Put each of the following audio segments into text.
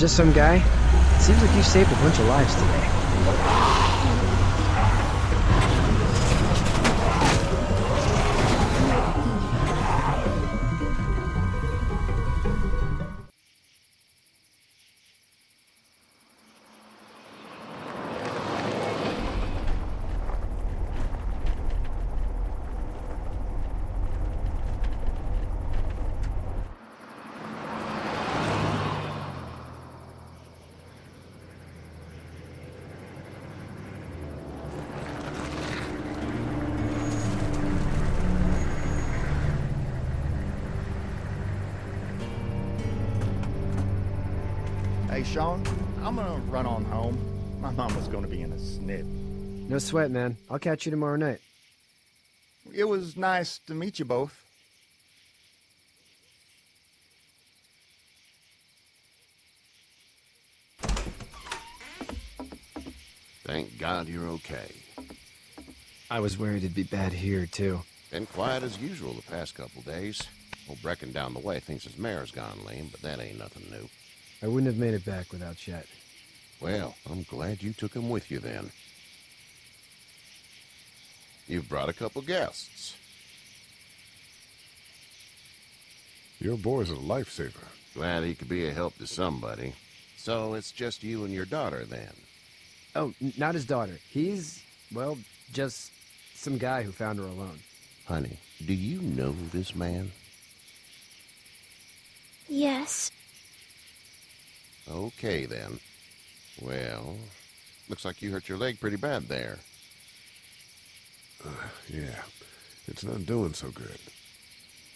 just some guy? Seems like you've saved a bunch of lives today. Hey, Sean, I'm gonna run on home. My mama's gonna be in a snit. No sweat, man. I'll catch you tomorrow night. It was nice to meet you both. Thank God you're okay. I was worried it'd be bad here, too. Been quiet as usual the past couple days. Old Brecken down the way thinks his mare's gone lame, but that ain't nothing new. I wouldn't have made it back without Chet. Well, I'm glad you took him with you then. You've brought a couple guests. Your boy's a lifesaver. Glad he could be a help to somebody. So it's just you and your daughter then? Oh, not his daughter. He's, well, just some guy who found her alone. Honey, do you know this man? Yes. Okay, then. Well, looks like you hurt your leg pretty bad there. Yeah, it's not doing so good.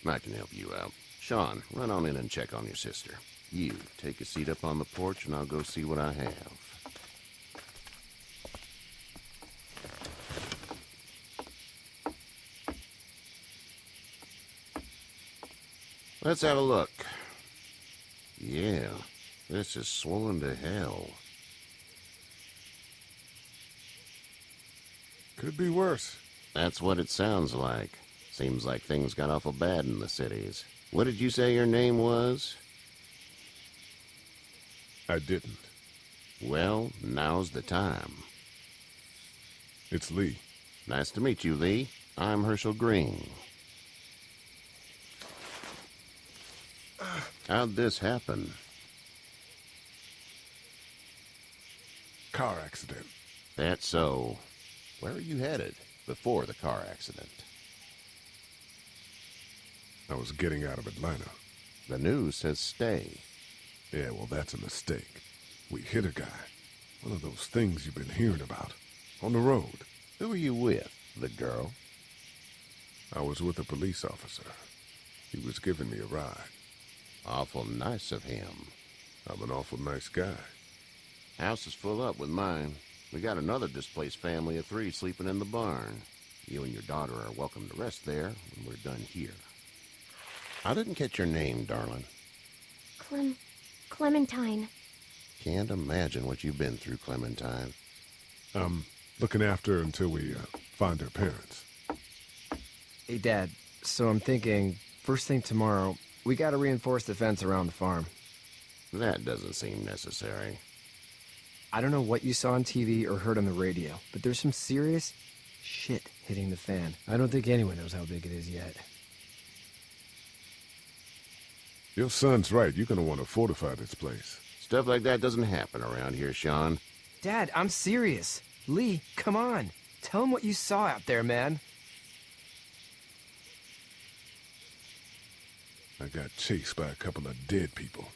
I can help you out. Sean, run on in and check on your sister. You, take a seat up on the porch and I'll go see what I have. Let's have a look. Yeah, this is swollen to hell. Could be worse. That's what it sounds like. Seems like things got awful bad in the cities. What did you say your name was? I didn't. Well, now's the time. It's Lee. Nice to meet you, Lee. I'm Herschel Green. How'd this happen? Car accident. That's so. Where are you headed before the car accident? I was getting out of Atlanta. The news says stay. Yeah, well, that's a mistake. We hit a guy. One of those things you've been hearing about. On the road. Who are you with? The girl? I was with a police officer. He was giving me a ride. Awful nice of him. I'm an awful nice guy. House is full up with mine. We got another displaced family of 3 sleeping in the barn. You and your daughter are welcome to rest there when we're done here. I didn't catch your name, darling. Clementine. Can't imagine what you've been through, Clementine. I'm looking after her until we find her parents. Hey, Dad, so I'm thinking, first thing tomorrow, we gotta reinforce the fence around the farm. That doesn't seem necessary. I don't know what you saw on TV or heard on the radio, but there's some serious shit hitting the fan. I don't think anyone knows how big it is yet. Your son's right. You're gonna want to fortify this place. Stuff like that doesn't happen around here, Sean. Dad, I'm serious. Lee, come on. Tell him what you saw out there, man. I got chased by a couple of dead people.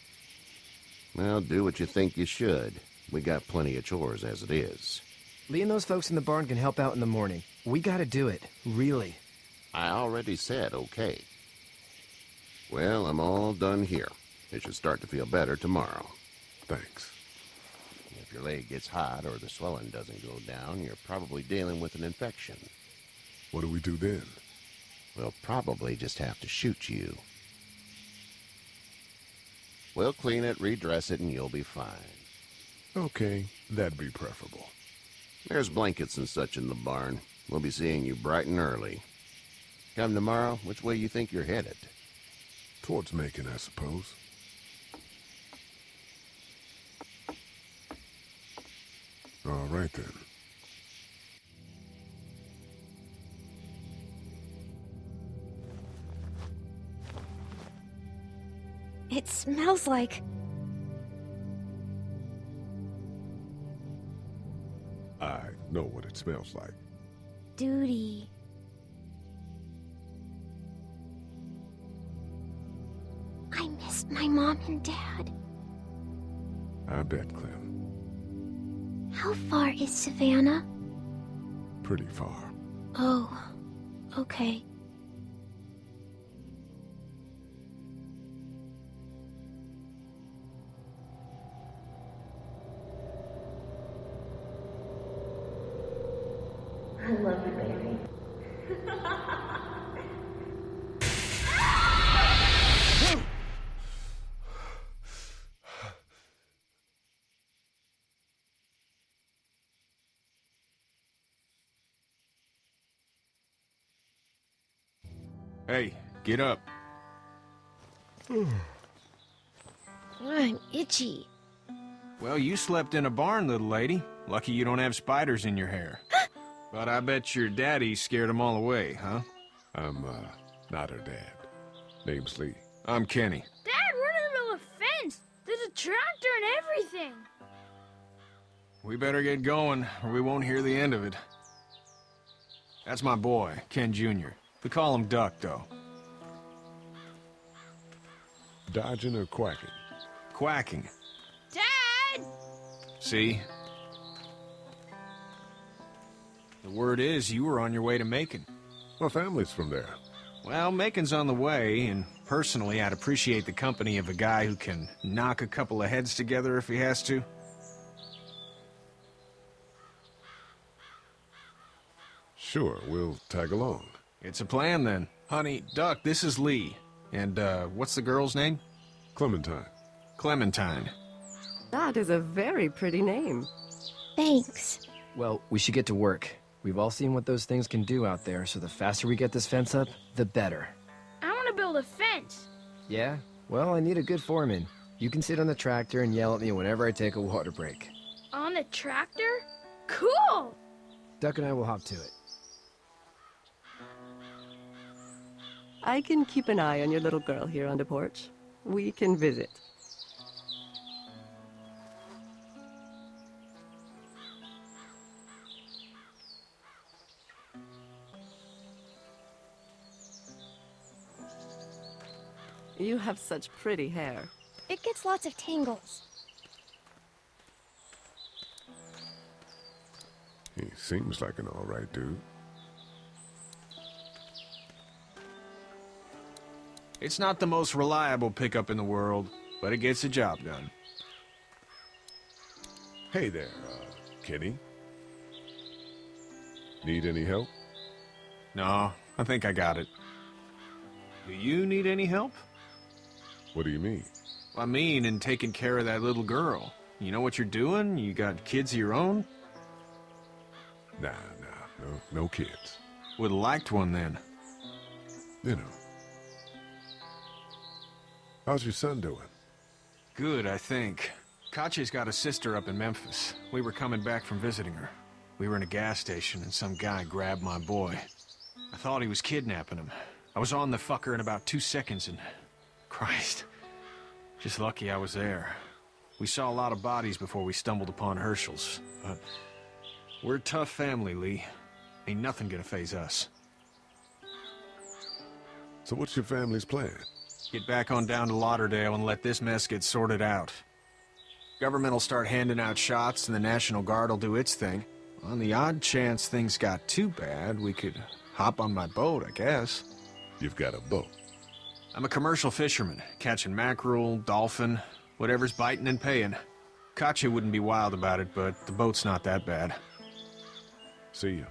Well, do what you think you should. We got plenty of chores as it is. Lee and those folks in the barn can help out in the morning. We gotta do it. Really. I already said okay. Well, I'm all done here. It should start to feel better tomorrow. Thanks. If your leg gets hot or the swelling doesn't go down, you're probably dealing with an infection. What do we do then? We'll probably just have to shoot you. We'll clean it, redress it, and you'll be fine. Okay, that'd be preferable. There's blankets and such in the barn. We'll be seeing you bright and early. Come tomorrow, which way you think you're headed? Towards Macon, I suppose. All right, then. It smells like... I know what it smells like. duty. I missed my mom and dad. I bet, Clem. How far is Savannah? Pretty far. Oh, okay. I love you, baby. Hey, get up. I'm itchy. Well, you slept in a barn, little lady. Lucky you don't have spiders in your hair. But I bet your daddy scared them all away, huh? I'm, not her dad. Name's Lee. I'm Kenny. Dad, we're in the middle of a fence. There's a tractor and everything. We better get going, or we won't hear the end of it. That's my boy, Ken Jr. We call him Duck, though. Dodging or quacking? Quacking. Dad! See? The word is you were on your way to Macon. My family's from there. Well, Macon's on the way, and personally, I'd appreciate the company of a guy who can knock a couple of heads together if he has to. Sure, we'll tag along. It's a plan, then. Honey, Duck, this is Lee. And, what's the girl's name? Clementine. Clementine. That is a very pretty name. Thanks. Well, we should get to work. We've all seen what those things can do out there, so the faster we get this fence up, the better. I want to build a fence. Yeah? Well, I need a good foreman. You can sit on the tractor and yell at me whenever I take a water break. On the tractor? Cool! Duck and I will hop to it. I can keep an eye on your little girl here on the porch. We can visit. You have such pretty hair. It gets lots of tangles. He seems like an all right dude. It's not the most reliable pickup in the world, but it gets the job done. Hey there, Kenny. Need any help? No, I think I got it. Do you need any help? What do you mean? I mean, in taking care of that little girl. You know what you're doing? You got kids of your own? Nah, no kids. Would've liked one then. You know. How's your son doing? Good, I think. Katya's got a sister up in Memphis. We were coming back from visiting her. We were in a gas station and some guy grabbed my boy. I thought he was kidnapping him. I was on the fucker in about 2 seconds and... Christ. Just lucky I was there. We saw a lot of bodies before we stumbled upon Herschel's, but... We're a tough family, Lee. Ain't nothing gonna faze us. So what's your family's plan? Get back on down to Lauderdale and let this mess get sorted out. Government will start handing out shots and the National Guard will do its thing. On the odd chance things got too bad, we could hop on my boat, I guess. You've got a boat. I'm a commercial fisherman, catching mackerel, dolphin, whatever's biting and paying. Katya wouldn't be wild about it, but the boat's not that bad. See ya.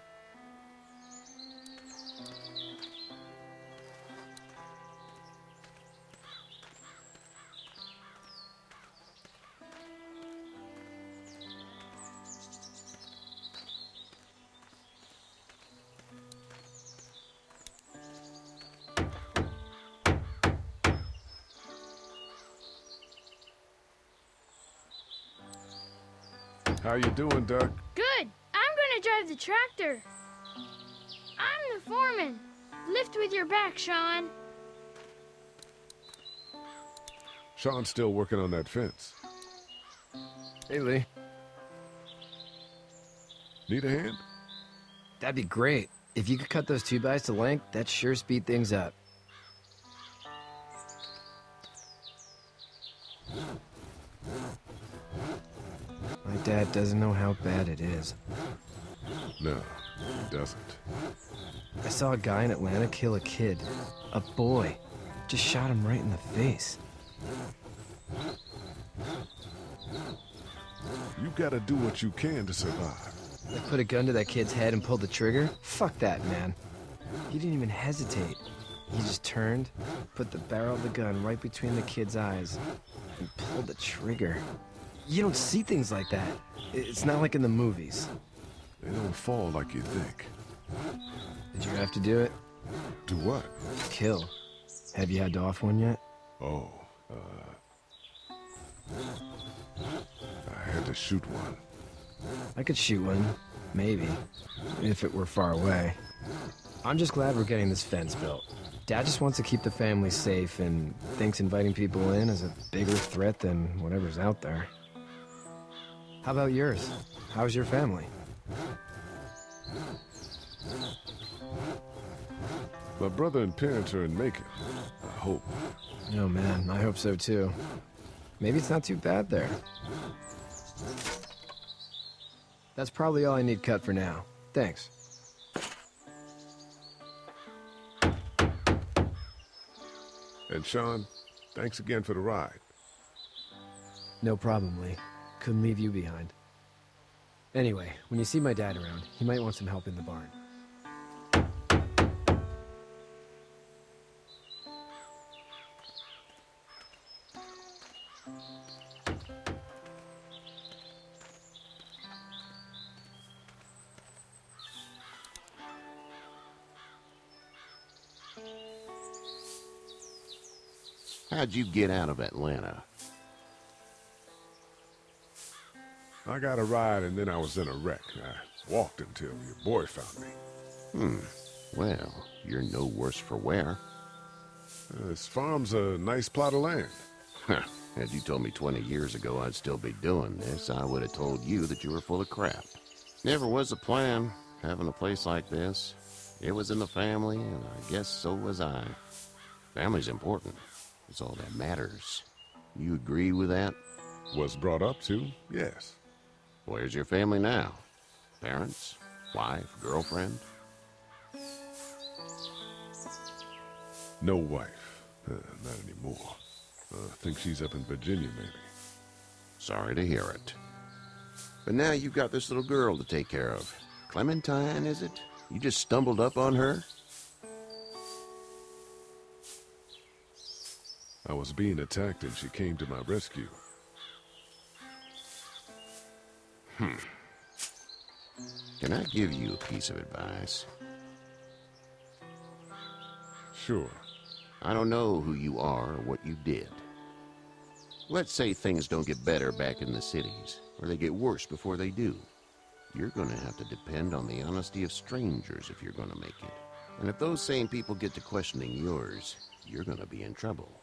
How you doing, Duck? Good. I'm gonna drive the tractor. I'm the foreman. Lift with your back, Sean. Sean's still working on that fence. Hey, Lee. Need a hand? That'd be great. If you could cut those 2x to length, that'd sure speed things up. My dad doesn't know how bad it is. No, he doesn't. I saw a guy in Atlanta kill a kid. A boy. Just shot him right in the face. You gotta do what you can to survive. I put a gun to that kid's head and pulled the trigger? Fuck that, man. He didn't even hesitate. He just turned, put the barrel of the gun right between the kid's eyes, and pulled the trigger. You don't see things like that. It's not like in the movies. They don't fall like you think. Did you have to do it? Do what? Kill. Have you had to off one yet? Oh, I had to shoot one. I could shoot one. Maybe. If it were far away. I'm just glad we're getting this fence built. Dad just wants to keep the family safe and thinks inviting people in is a bigger threat than whatever's out there. How about yours? How's your family? My brother and parents are in Macon. I hope. Oh man, I hope so too. Maybe it's not too bad there. That's probably all I need cut for now. Thanks. And Sean, thanks again for the ride. No problem, Lee. Couldn't leave you behind. Anyway, when you see my dad around, he might want some help in the barn. How'd you get out of Atlanta? I got a ride and then I was in a wreck. I walked until your boy found me. Well, you're no worse for wear. This farm's a nice plot of land. Had you told me 20 years ago I'd still be doing this, I would have told you that you were full of crap. Never was a plan, having a place like this. It was in the family, and I guess so was I. Family's important. It's all that matters. You agree with that? Was brought up to, yes. Where's your family now? Parents? Wife? Girlfriend? No wife. Not anymore. I think she's up in Virginia, maybe. Sorry to hear it. But now you've got this little girl to take care of. Clementine, is it? You just stumbled up on her? I was being attacked and she came to my rescue. Can I give you a piece of advice? Sure. I don't know who you are or what you did. Let's say things don't get better back in the cities, or they get worse before they do. You're gonna have to depend on the honesty of strangers if you're gonna make it. And if those same people get to questioning yours, you're gonna be in trouble.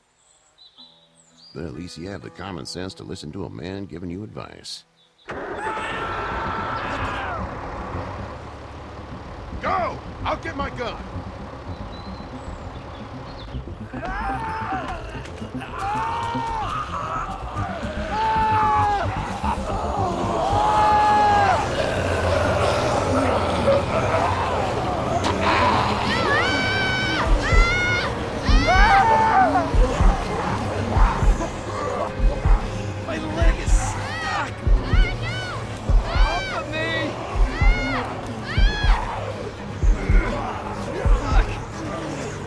But at least you have the common sense to listen to a man giving you advice. Go! I'll get my gun! My leg is stuck! Off of me! Fuck!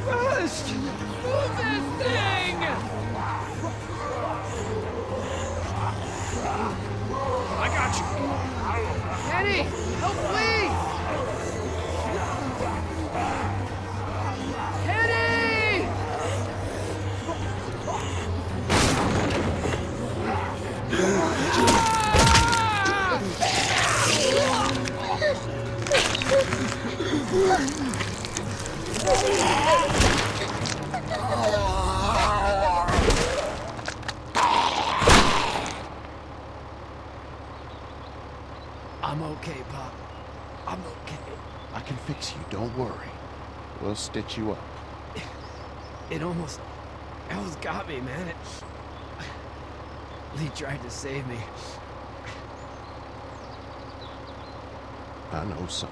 Rust! Move this thing! I'm okay, Pop. I'm okay. I can fix you, don't worry. We'll stitch you up. It almost got me, man. Lee tried to save me. I know, son.